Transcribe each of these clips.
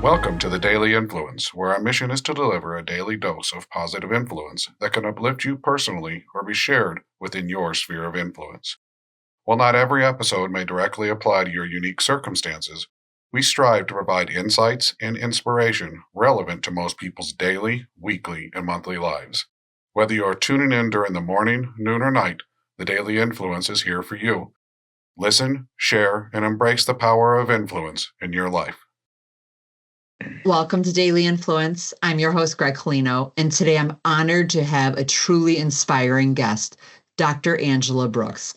Welcome to the Daily Influence, where our mission is to deliver a daily dose of positive influence that can uplift you personally or be shared within your sphere of influence. While not every episode may directly apply to your unique circumstances, we strive to provide insights and inspiration relevant to most people's daily, weekly, and monthly lives. Whether you are tuning in during the morning, noon, or night, the Daily Influence is here for you. Listen, share, and embrace the power of influence in your life. Welcome to Daily Influence. I'm your host, Gregg-Brooke Koleno, and today I'm honored to have a truly inspiring guest, Dr. Angela Brooks.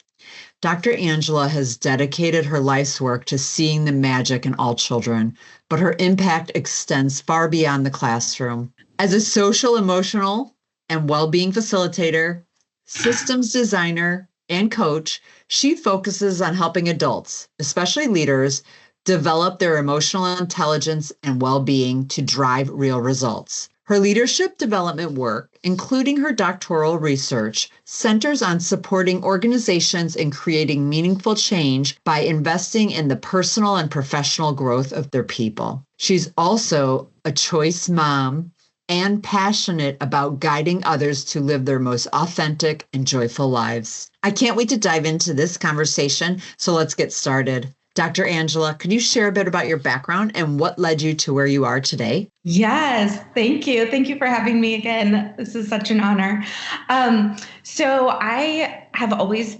Dr. Angela has dedicated her life's work to seeing the magic in all children, but her impact extends far beyond the classroom. As a social, emotional, and well-being facilitator, systems designer, and coach, she focuses on helping adults, especially leaders, develop their emotional intelligence and well-being to drive real results. Her leadership development work, including her doctoral research, centers on supporting organizations in creating meaningful change by investing in the personal and professional growth of their people. She's also a choice mom and passionate about guiding others to live their most authentic and joyful lives. I can't wait to dive into this conversation, so let's get started. Dr. Angela, could you share a bit about your background and what led you to where you are today? Yes, thank you. Thank you for having me again. This is such an honor. So I have always,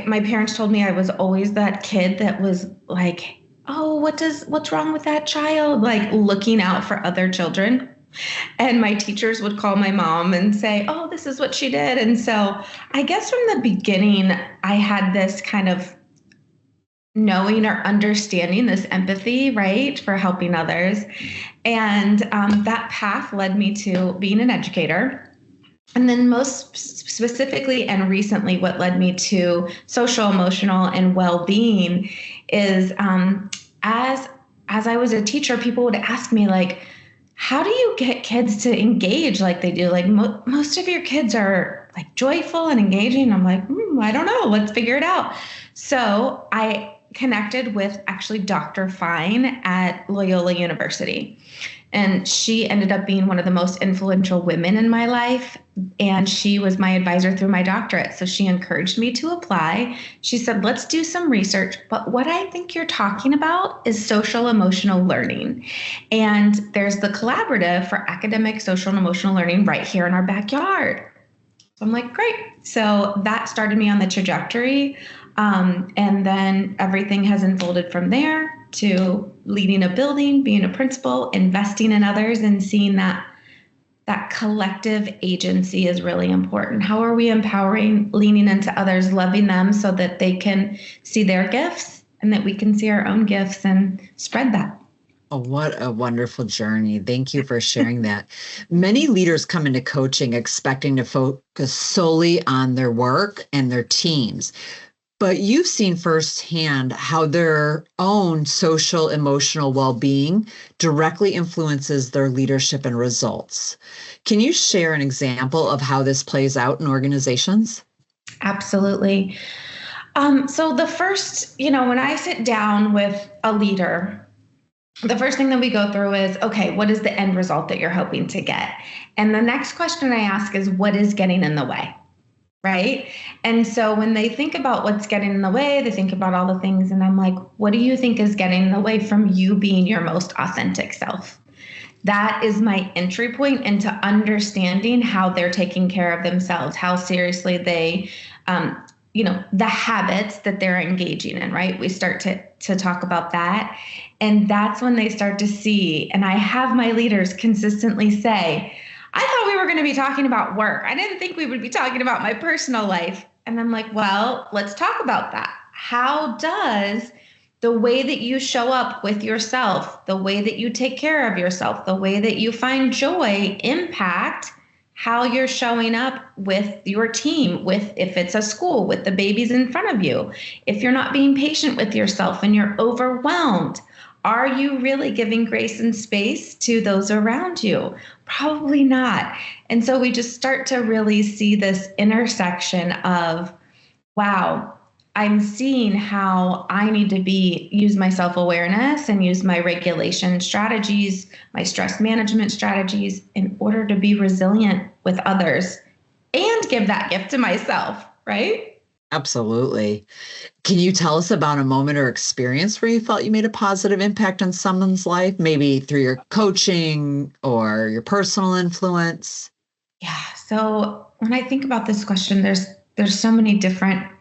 my parents told me I was always that kid that was like, oh, what's wrong with that child? Like looking out for other children. And my teachers would call my mom and say, oh, this is what she did. And so I guess from the beginning, I had this kind of knowing or understanding, this empathy, right, for helping others. And that path led me to being an educator. And then most specifically and recently, what led me to social, emotional, and well-being is as I was a teacher, people would ask me, like, how do you get kids to engage like they do? Like most of your kids are like joyful and engaging. I'm like, I don't know. Let's figure it out. So I connected with actually Dr. Fine at Loyola University. And she ended up being one of the most influential women in my life. And she was my advisor through my doctorate. So she encouraged me to apply. She said, let's do some research. But what I think you're talking about is social emotional learning. And there's the collaborative for academic, social, and emotional learning right here in our backyard. So I'm like, great. So that started me on the trajectory. And then everything has unfolded from there to leading a building, being a principal, investing in others, and seeing that collective agency is really important. How are we empowering, leaning into others, loving them so that they can see their gifts and that we can see our own gifts and spread that? Oh, what a wonderful journey. Thank you for sharing that. Many leaders come into coaching expecting to focus solely on their work and their teams. But you've seen firsthand how their own social, emotional well-being directly influences their leadership and results. Can you share an example of how this plays out in organizations? Absolutely. So the first, when I sit down with a leader, the first thing that we go through is, okay, what is the end result that you're hoping to get? And the next question I ask is, what is getting in the way? Right. And so when they think about what's getting in the way, they think about all the things. And I'm like, what do you think is getting in the way from you being your most authentic self? That is my entry point into understanding how they're taking care of themselves, how seriously they, the habits that they're engaging in. Right. We start to talk about that. And that's when they start to see. And I have my leaders consistently say, I thought we were going to be talking about work. I didn't think we would be talking about my personal life. And I'm like, well, let's talk about that. How does the way that you show up with yourself, the way that you take care of yourself, the way that you find joy impact how you're showing up with your team, with if it's a school, with the babies in front of you? If you're not being patient with yourself and you're overwhelmed, are you really giving grace and space to those around you? Probably not. And so we just start to really see this intersection of, wow, I'm seeing how I need to use my self-awareness and use my regulation strategies, my stress management strategies in order to be resilient with others and give that gift to myself, right? Absolutely. Can you tell us about a moment or experience where you felt you made a positive impact on someone's life, maybe through your coaching or your personal influence? Yeah. So when I think about this question, there's so many different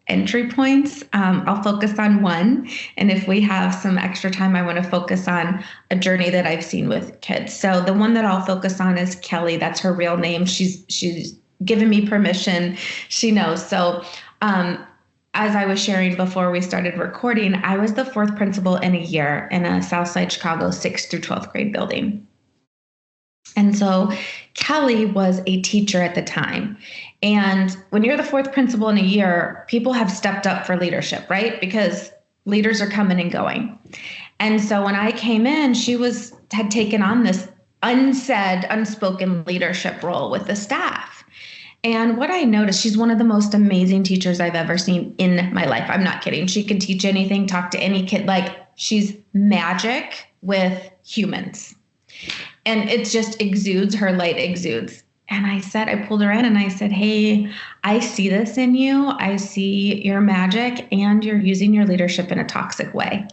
entry points. I'll focus on one, and if we have some extra time, I want to focus on a journey that I've seen with kids. So the one that I'll focus on is Kelly. That's her real name. She's given me permission. She knows. So as I was sharing before we started recording, I was the fourth principal in a year in a Southside Chicago 6th through 12th grade building. And so Kelly was a teacher at the time. And when you're the fourth principal in a year, people have stepped up for leadership, right? Because leaders are coming and going. And so when I came in, had taken on this unsaid, unspoken leadership role with the staff. And what I noticed, she's one of the most amazing teachers I've ever seen in my life. I'm not kidding. She can teach anything, talk to any kid. Like, she's magic with humans. And it just exudes, her light exudes. And I pulled her in and I said, hey, I see this in you. I see your magic, and you're using your leadership in a toxic way.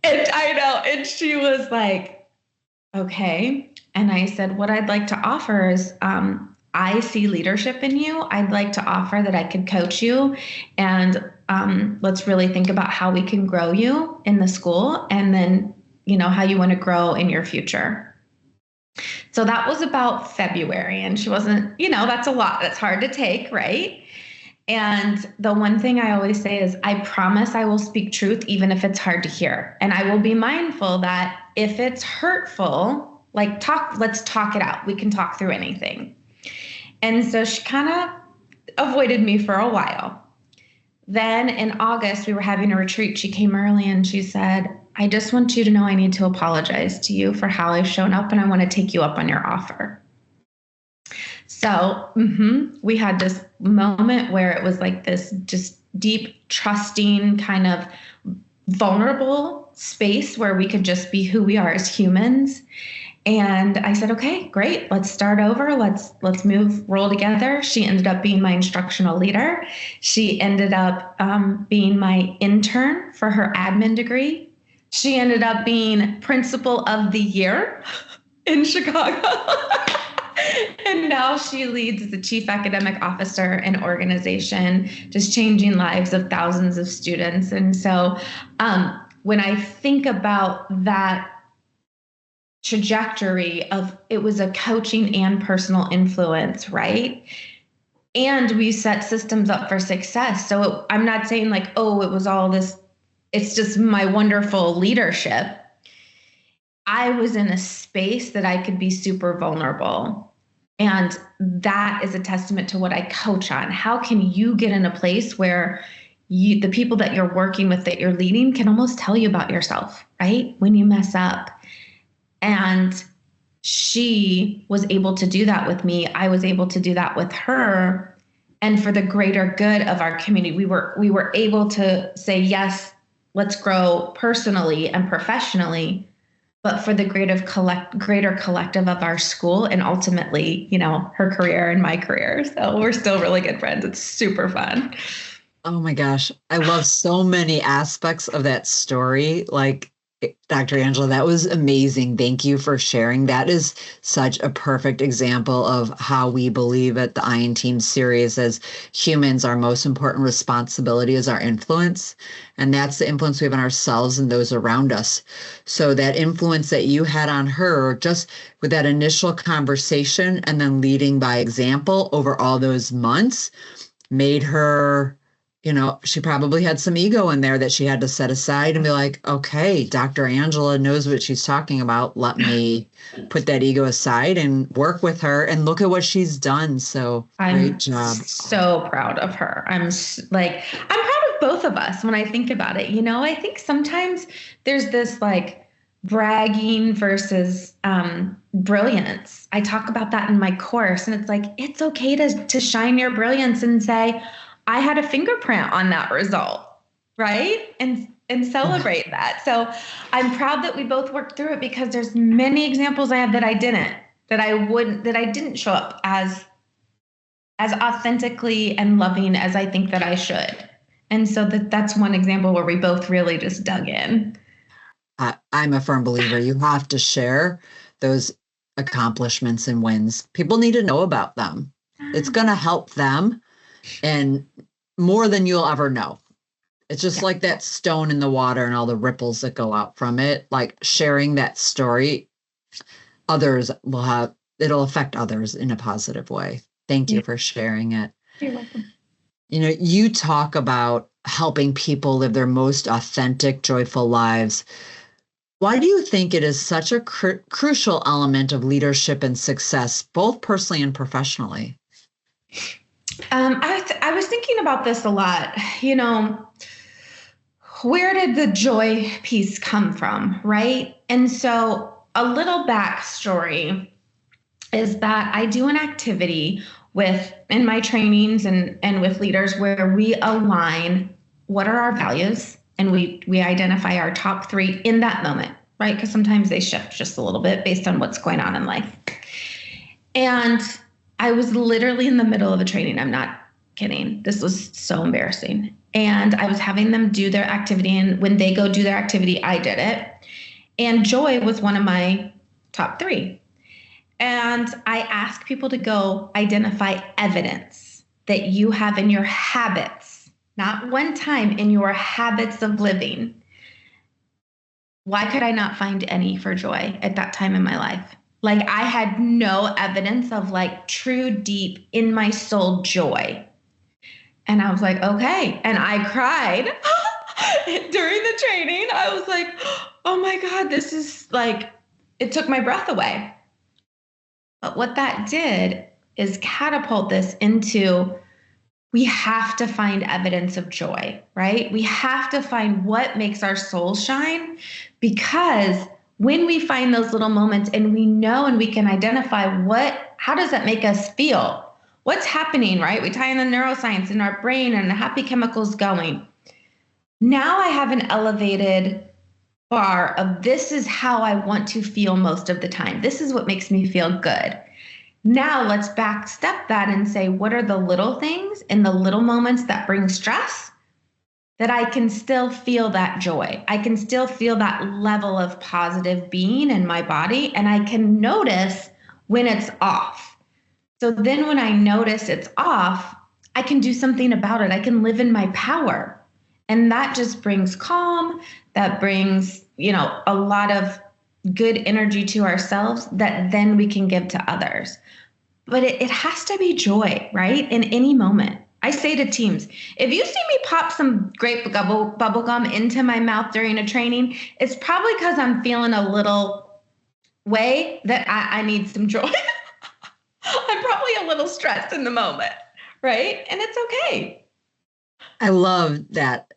And I know. And she was like, okay. And I said, what I'd like to offer is, I see leadership in you. I'd like to offer that I could coach you, and let's really think about how we can grow you in the school, and then how you want to grow in your future. So that was about February, and she wasn't, that's a lot. That's hard to take, right? And the one thing I always say is, I promise I will speak truth, even if it's hard to hear. And I will be mindful that if it's hurtful, let's talk it out. We can talk through anything. And so she kind of avoided me for a while. Then in August, we were having a retreat. She came early and she said, I just want you to know I need to apologize to you for how I've shown up, and I want to take you up on your offer. So we had this moment where it was like this just deep, trusting, kind of vulnerable space where we could just be who we are as humans. And I said, okay, great. Let's start over. Let's roll together. She ended up being my instructional leader. She ended up being my intern for her admin degree. She ended up being principal of the year in Chicago. And now she leads the chief academic officer and organization, just changing lives of thousands of students. And so when I think about that trajectory of, it was a coaching and personal influence, right? And we set systems up for success. So I'm not saying like, oh, it was all this, it's just my wonderful leadership. I was in a space that I could be super vulnerable. And that is a testament to what I coach on. How can you get in a place where the people that you're working with, that you're leading, can almost tell you about yourself, right? When you mess up. And she was able to do that with me. I was able to do that with her. And for the greater good of our community, we were able to say, yes, let's grow personally and professionally, but for the greater collective of our school, and ultimately, her career and my career. So we're still really good friends. It's super fun. Oh my gosh. I love so many aspects of that story. Like, Dr. Angela, that was amazing. Thank you for sharing. That is such a perfect example of how we believe at the Iron Team series, as humans, our most important responsibility is our influence. And that's the influence we have on ourselves and those around us. So that influence that you had on her, just with that initial conversation and then leading by example over all those months, made her, she probably had some ego in there that she had to set aside and be like, okay, Dr. Angela knows what she's talking about. Let me put that ego aside and work with her, and look at what she's done. So great job. So proud of her. I'm proud of both of us when I think about it. I think sometimes there's this like bragging versus brilliance. I talk about that in my course, and it's like, it's okay to shine your brilliance and say, I had a fingerprint on that result, right? And celebrate that. So I'm proud that we both worked through it, because there's many examples I have that I didn't show up as authentically and loving as I think that I should. And so that's one example where we both really just dug in. I'm a firm believer you have to share those accomplishments and wins. People need to know about them. It's going to help them, and more than you'll ever know. It's just like that stone in the water and all the ripples that go out from it. Like sharing that story, others it'll affect others in a positive way. Thank you for sharing it. You're welcome. You talk about helping people live their most authentic, joyful lives. Why do you think it is such a crucial element of leadership and success, both personally and professionally? I was thinking about this a lot. Where did the joy piece come from, right? And so a little backstory is that I do an activity in my trainings and with leaders where we align what are our values, and we identify our top 3 in that moment, right? Because sometimes they shift just a little bit based on what's going on in life. And I was literally in the middle of a training. I'm not kidding. This was so embarrassing. And I was having them do their activity. And when they go do their activity, I did it. And joy was one of my top 3. And I asked people to go identify evidence that you have in your habits, not one time, in your habits of living. Why could I not find any for joy at that time in my life? Like, I had no evidence of like true, deep in my soul joy. And I was like, okay. And I cried during the training. I was like, oh my God, this is like, it took my breath away. But what that did is catapult this into, we have to find evidence of joy, right? We have to find what makes our soul shine, because when we find those little moments and we know and we can identify how does that make us feel? What's happening, right? We tie in the neuroscience in our brain and the happy chemicals going. Now I have an elevated bar of, this is how I want to feel most of the time. This is what makes me feel good. Now let's backstep that and say, what are the little things in the little moments that bring stress that I can still feel that joy? I can still feel that level of positive being in my body, and I can notice when it's off. So then when I notice it's off, I can do something about it. I can live in my power. And that just brings calm. That brings, a lot of good energy to ourselves that then we can give to others. But it has to be joy, right? In any moment. I say to teams, if you see me pop some grape bubble gum into my mouth during a training, it's probably because I'm feeling a little way that I need some joy. I'm probably a little stressed in the moment, right? And it's okay. I love that,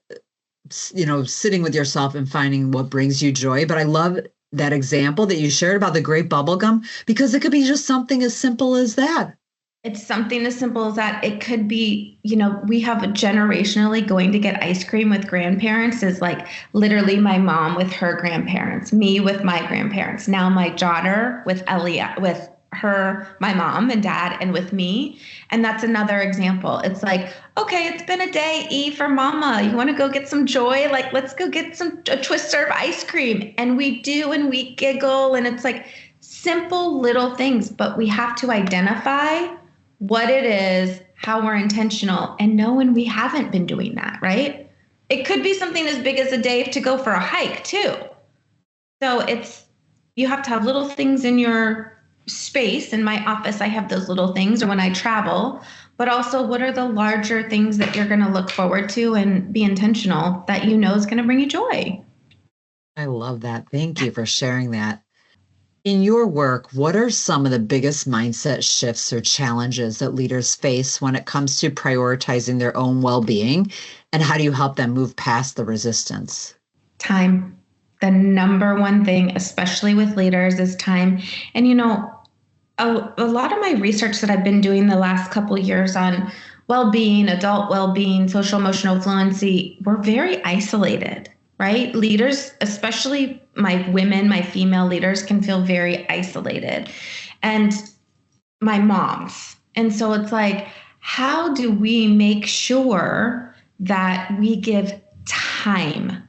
sitting with yourself and finding what brings you joy. But I love that example that you shared about the grape bubble gum, because it could be just something as simple as that. It's something as simple as that. It could be, we have generationally going to get ice cream with grandparents is like literally my mom with her grandparents, me with my grandparents, now my daughter with Elliot, with my mom and dad, and with me. And that's another example. It's like, okay, it's been a day, E for mama. You want to go get some joy? Like, let's go get a Twister of ice cream. And we do, and we giggle. And it's like simple little things, but we have to identify what it is, how we're intentional, and know when we haven't been doing that, right? It could be something as big as a day to go for a hike too. So you have to have little things in your space. In my office, I have those little things, or when I travel, but also what are the larger things that you're going to look forward to and be intentional that is going to bring you joy. I love that. Thank you for sharing that. In your work, what are some of the biggest mindset shifts or challenges that leaders face when it comes to prioritizing their own well-being, and how do you help them move past the resistance? Time. The number one thing, especially with leaders, is time. And a lot of my research that I've been doing the last couple of years on well-being, adult well-being, social emotional fluency, we're very isolated, right? Leaders, especially my women, my female leaders, can feel very isolated. And my moms. And so it's like, how do we make sure that we give time?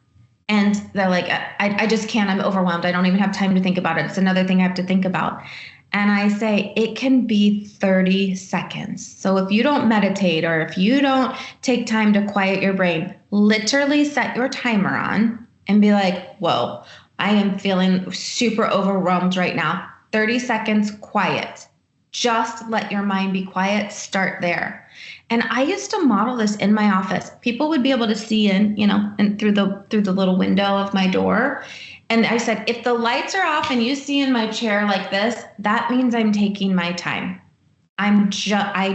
And they're like, I just can't, I'm overwhelmed. I don't even have time to think about it. It's another thing I have to think about. And I say, it can be 30 seconds. So if you don't meditate or if you don't take time to quiet your brain, literally set your timer on and be like, whoa, I am feeling super overwhelmed right now. 30 seconds, quiet. Just let your mind be quiet. Start there. And I used to model this in my office. People would be able to see in, and through the little window of my door. And I said, if the lights are off and you see in my chair like this, that means I'm taking my time. I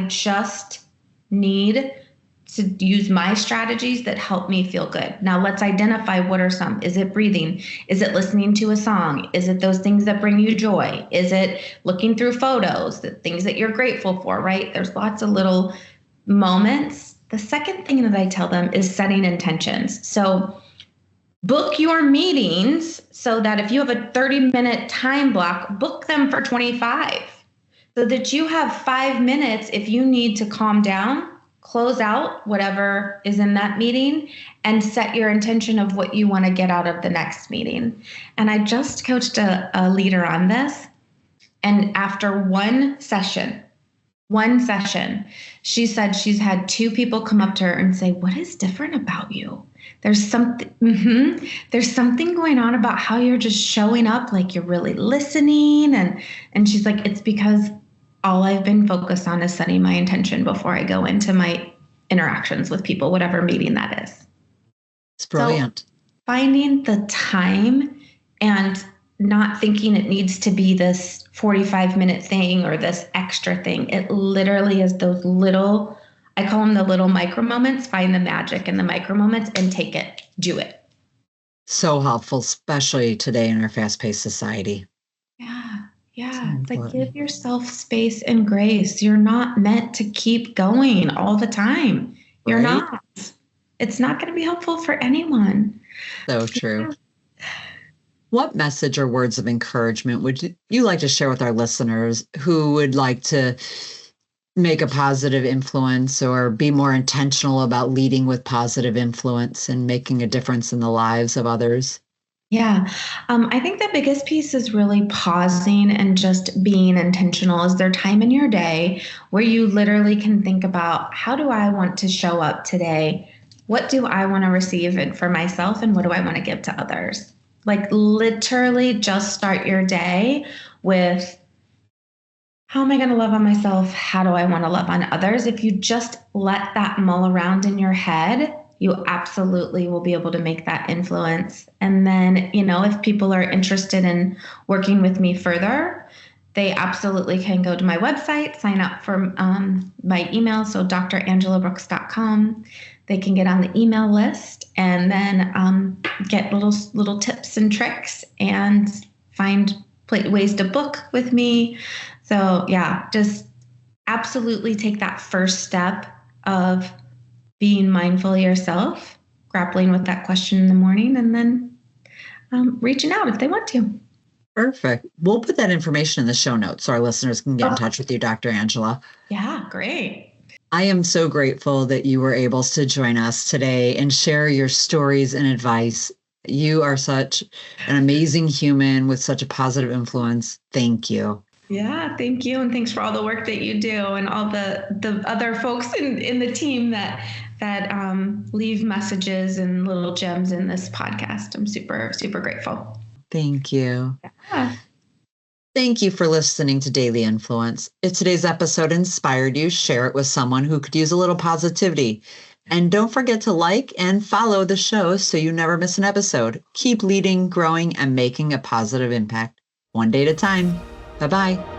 just need to use my strategies that help me feel good. Now let's identify what are some. Is it breathing? Is it listening to a song? Is it those things that bring you joy? Is it looking through photos, the things that you're grateful for, right? There's lots of little moments. The second thing that I tell them is setting intentions. So book your meetings so that if you have a 30-minute time block, book them for 25 so that you have 5 minutes if you need to calm down, close out whatever is in that meeting, and set your intention of what you want to get out of the next meeting. And I just coached a leader on this. And after one session, she said she's had 2 people come up to her and say, what is different about you? There's something going on about how you're just showing up, like you're really listening. And she's like, it's because all I've been focused on is setting my intention before I go into my interactions with people, whatever meeting that is. It's brilliant. So finding the time and not thinking it needs to be this 45-minute thing or this extra thing. It literally is those little, I call them the little micro moments. Find the magic in the micro moments and take it, do it. So helpful, especially today in our fast-paced society. Yeah. It's like, give yourself space and grace. You're not meant to keep going all the time. You're not. It's not going to be helpful for anyone. So true. What message or words of encouragement would you like to share with our listeners who would like to make a positive influence or be more intentional about leading with positive influence and making a difference in the lives of others? Yeah, I think the biggest piece is really pausing and just being intentional. Is there time in your day where you literally can think about, how do I want to show up today? What do I want to receive for myself, and what do I want to give to others? Like literally just start your day with, how am I going to love on myself? How do I want to love on others? If you just let that mull around in your head, you absolutely will be able to make that influence. And then, if people are interested in working with me further, they absolutely can go to my website, sign up for my email. So drangelabrooks.com. They can get on the email list and then get little tips and tricks and find ways to book with me. So yeah, just absolutely take that first step of being mindful of yourself, grappling with that question in the morning, and then reaching out if they want to. Perfect. We'll put that information in the show notes so our listeners can get in touch with you, Dr. Angela. Yeah, great. I am so grateful that you were able to join us today and share your stories and advice. You are such an amazing human with such a positive influence. Thank you. Yeah, thank you. And thanks for all the work that you do and all the other folks in the team that leave messages and little gems in this podcast. I'm super, super grateful. Thank you. Yeah. Thank you for listening to Daily Influence. If today's episode inspired you, share it with someone who could use a little positivity. And don't forget to like and follow the show so you never miss an episode. Keep leading, growing, and making a positive impact, one day at a time. Bye-bye.